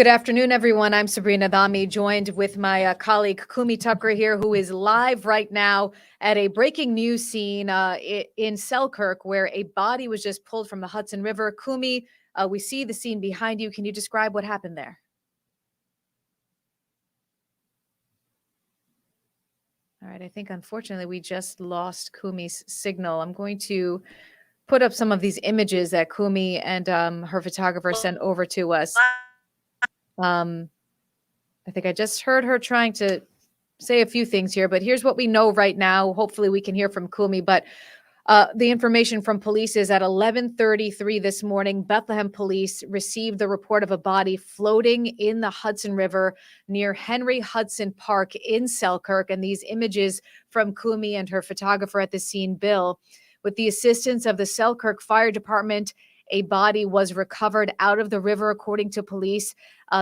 Good afternoon, everyone. I'm Sabrina Dami, joined with my colleague Kumi Tucker here, who is live right now at a breaking news scene in Selkirk, where a body was just pulled from the Hudson River. Kumi, we see the scene behind you. Can you describe what happened there? All right, I think unfortunately we just lost Kumi's signal. I'm going to put up some of these images that Kumi and her photographer sent over to us. Um, I think I just heard her trying to say a few things here, but here's what we know right now. Hopefully we can hear from Kumi, but the information from police is at 11:33 this morning, Bethlehem police received the report of a body floating in the Hudson River near Henry Hudson Park in Selkirk. And these images from Kumi and her photographer at the scene, Bill, with the assistance of the Selkirk Fire Department, a body was recovered out of the river, according to police.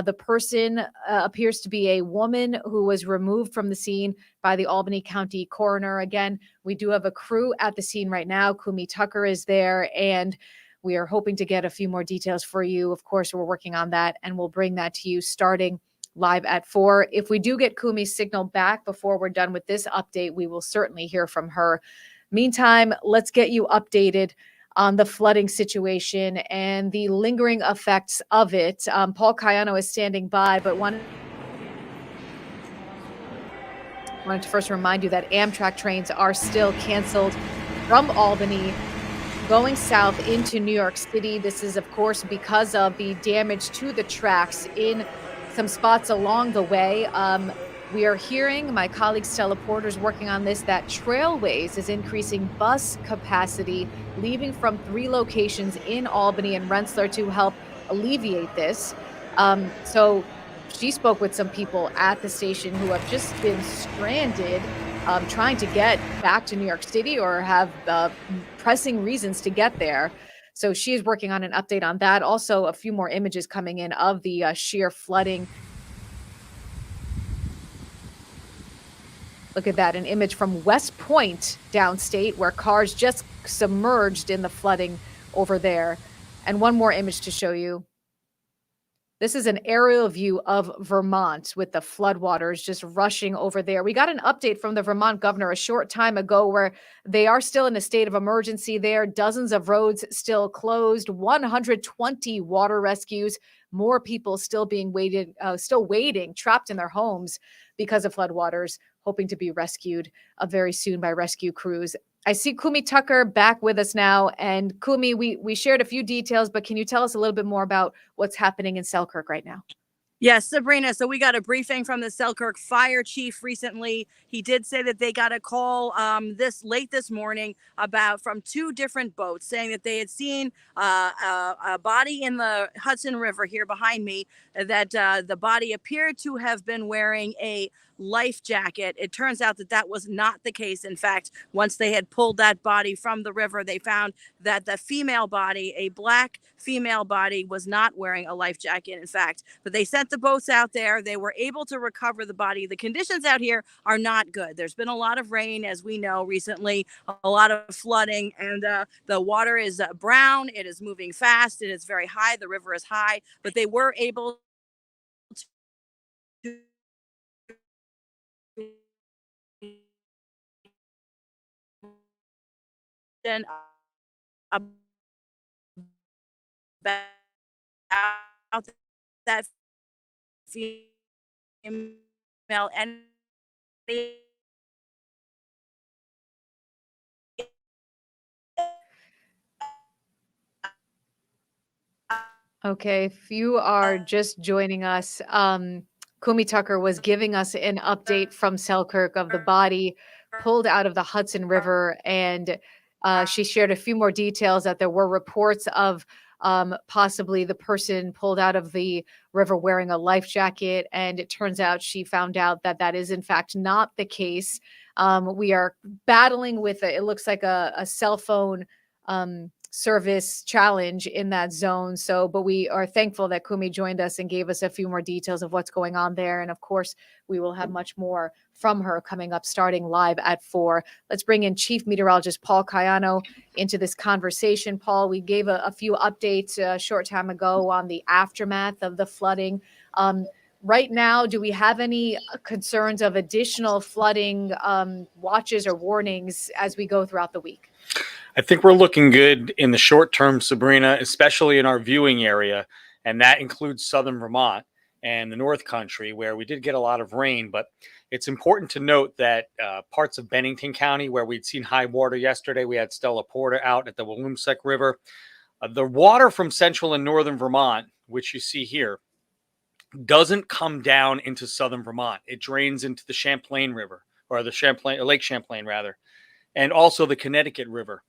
The person appears to be a woman who was removed from the scene by the Albany County coroner. Again, we do have a crew at the scene right now. Kumi Tucker is there, and we are hoping to get a few more details for you. Of course, we're working on that, and we'll bring that to you starting live at 4. If we do get Kumi's signal back before we're done with this update, we will certainly hear from her. Meantime, let's get you updated on the flooding situation and the lingering effects of it. Paul Cayano is standing by, but wanted to first remind you that Amtrak trains are still canceled from Albany going south into New York City. This is, of course, because of the damage to the tracks in some spots along the way. We are hearing, my colleague Stella Porter's working on this, that Trailways is increasing bus capacity, leaving from 3 locations in Albany and Rensselaer to help alleviate this. So she spoke with some people at the station who have just been stranded, trying to get back to New York City or have pressing reasons to get there. So she is working on an update on that. Also, a few more images coming in of the sheer flooding. Look at that, an image from West Point downstate where cars just submerged in the flooding over there. And one more image to show you. This is an aerial view of Vermont with the floodwaters just rushing over there. We got an update from the Vermont governor a short time ago where they are still in a state of emergency there. Dozens of roads still closed, 120 water rescues, more people still being waiting, trapped in their homes because of floodwaters, hoping to be rescued very soon by rescue crews. I see Kumi Tucker back with us now. And Kumi, we shared a few details, but can you tell us a little bit more about what's happening in Selkirk right now? Yes, Sabrina. So we got a briefing from the Selkirk fire chief recently. He did say that they got a call this morning from 2 different boats saying that they had seen a body in the Hudson River here behind me, that the body appeared to have been wearing a life jacket. It turns out that that was not the case. In fact, once they had pulled that body from the river, they found that the female body, a black female body, was not wearing a life jacket, in fact. But they sent the boats out there. They were able to recover the body. The conditions out here are not good. There's been a lot of rain, as we know, recently, a lot of flooding, and the water is brown. It is moving fast. It is very high. The river is high, but they were able to about that female and Okay, if you are just joining us, Kumi Tucker was giving us an update from Selkirk of the body pulled out of the Hudson River, and she shared a few more details that there were reports of possibly the person pulled out of the river wearing a life jacket, and it turns out she found out that that is in fact not the case. We are battling with it looks like a cell phone service challenge in that zone. So, but we are thankful that Kumi joined us and gave us a few more details of what's going on there. And of course, we will have much more from her coming up starting live at 4. Let's bring in Chief Meteorologist Paul Cayano into this conversation. Paul, we gave a few updates a short time ago on the aftermath of the flooding. Right now, do we have any concerns of additional flooding watches or warnings as we go throughout the week? I think we're looking good in the short term, Sabrina, especially in our viewing area. And that includes southern Vermont and the North Country, where we did get a lot of rain. But it's important to note that parts of Bennington County, where we'd seen high water yesterday, we had Stella Porta out at the Walloomsek River. The water from central and northern Vermont, which you see here, doesn't come down into southern Vermont. It drains into the Champlain River, or the Champlain, or Lake Champlain, rather, and also the Connecticut River.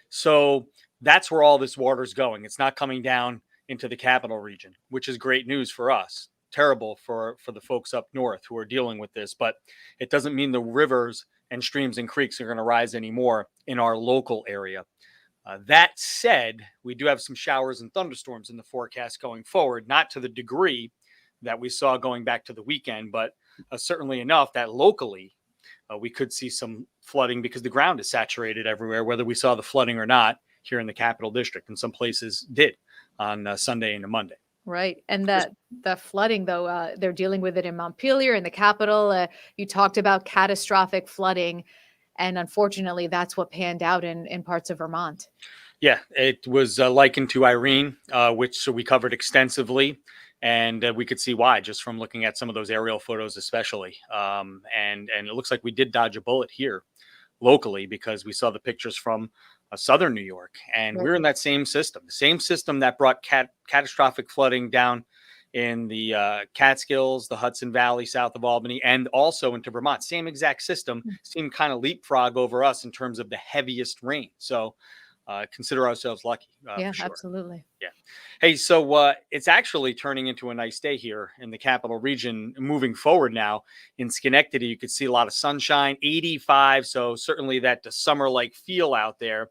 So that's where all this water is going. It's not coming down into the capital region, which is great news for us. Terrible for the folks up north who are dealing with this, but it doesn't mean the rivers and streams and creeks are going to rise anymore in our local area. That said, we do have some showers and thunderstorms in the forecast going forward, not to the degree that we saw going back to the weekend, but certainly enough that locally we could see some flooding because the ground is saturated everywhere, whether we saw the flooding or not here in the Capital District. And some places did on Sunday into Monday. Right. And the flooding, though, they're dealing with it in Montpelier, in the capital. You talked about catastrophic flooding. And unfortunately, that's what panned out in parts of Vermont. Yeah, it was likened to Irene, which we covered extensively. And we could see why just from looking at some of those aerial photos, especially. And it looks like we did dodge a bullet here locally because we saw the pictures from southern New York. And we're in that same system, the same system that brought catastrophic flooding down in the Catskills, the Hudson Valley, south of Albany, and also into Vermont. Same exact system seemed kind of leapfrog over us in terms of the heaviest rain. So consider ourselves lucky. Yeah, for sure. absolutely. Yeah. Hey, so it's actually turning into a nice day here in the capital region. Moving forward now in Schenectady, you could see a lot of sunshine, 85. So certainly that summer-like feel out there,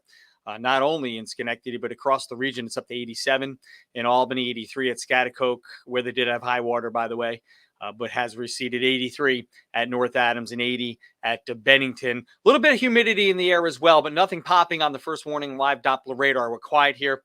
not only in Schenectady, but across the region. It's up to 87 in Albany, 83 at Schaghticoke, where they did have high water, by the way. But has receded, 83 at North Adams and 80 at Bennington. A little bit of humidity in the air as well, but nothing popping on the first warning live Doppler radar. We're quiet here.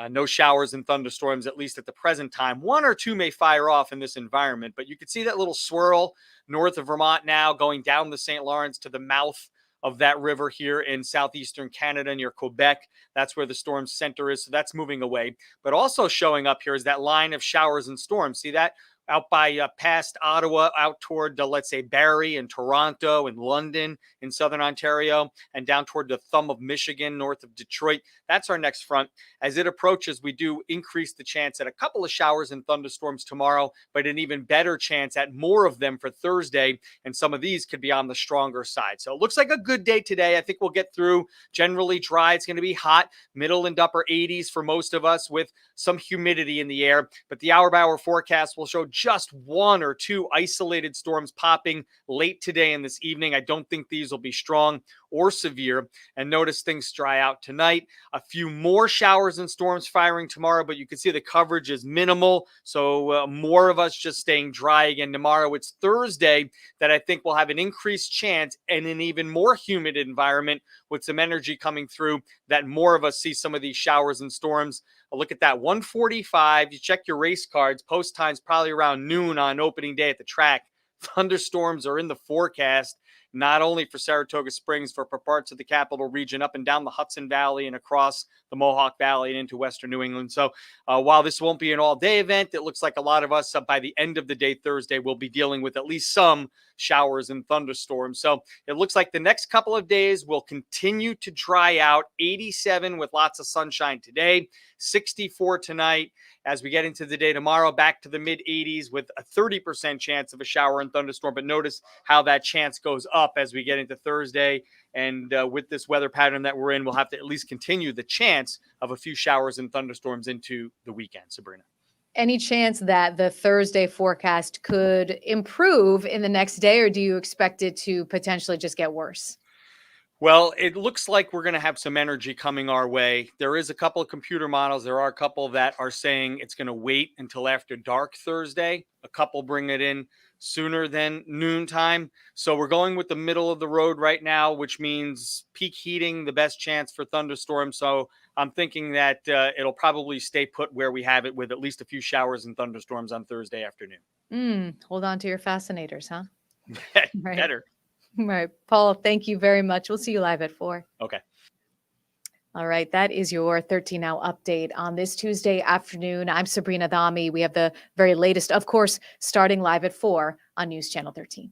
No showers and thunderstorms, at least at the present time. One or two may fire off in this environment, but you can see that little swirl north of Vermont now going down the St. Lawrence to the mouth of that river here in southeastern Canada near Quebec. That's where the storm center is. So that's moving away. But also showing up here is that line of showers and storms. See that? Out by past Ottawa, out toward, let's say, Barrie and Toronto and London in southern Ontario, and down toward the thumb of Michigan, north of Detroit. That's our next front. As it approaches, we do increase the chance at a couple of showers and thunderstorms tomorrow, but an even better chance at more of them for Thursday, and some of these could be on the stronger side. So it looks like a good day today. I think we'll get through. Generally dry. It's going to be hot, middle and upper 80s for most of us with some humidity in the air, but the hour-by-hour forecast will show just one or two isolated storms popping late today and this evening. I don't think these will be strong or severe. And notice things dry out tonight. A few more showers and storms firing tomorrow, but you can see the coverage is minimal. So more of us just staying dry again tomorrow. It's Thursday that I think will have an increased chance and an even more humid environment with some energy coming through that more of us see some of these showers and storms. Look at that, 1:45. You check your race cards. Post time's probably around noon on opening day at the track. Thunderstorms are in the forecast, not only for Saratoga Springs, for parts of the capital region, up and down the Hudson Valley and across the Mohawk Valley and into western New England. So while this won't be an all-day event, it looks like a lot of us by the end of the day Thursday will be dealing with at least some showers and thunderstorms. So it looks like the next couple of days will continue to dry out. 87 with lots of sunshine today, 64 tonight. As we get into the day tomorrow, back to the mid 80s with a 30% chance of a shower and thunderstorm. But notice how that chance goes up as we get into Thursday. And with this weather pattern that we're in, we'll have to at least continue the chance of a few showers and thunderstorms into the weekend, Sabrina. Any chance that the Thursday forecast could improve in the next day, or do you expect it to potentially just get worse? Well, it looks like we're going to have some energy coming our way. There is a couple of computer models. There are a couple that are saying it's going to wait until after dark Thursday. A couple bring it in sooner than noontime. So we're going with the middle of the road right now, which means peak heating, the best chance for thunderstorms. So I'm thinking that it'll probably stay put where we have it, with at least a few showers and thunderstorms on Thursday afternoon. Hold on to your fascinators, huh? Right. Better. Right. Paul, thank you very much. We'll see you live at 4. Okay. All right. That is your 13 Now update on this Tuesday afternoon. I'm Sabrina Dami. We have the very latest, of course, starting live at 4 on News Channel 13.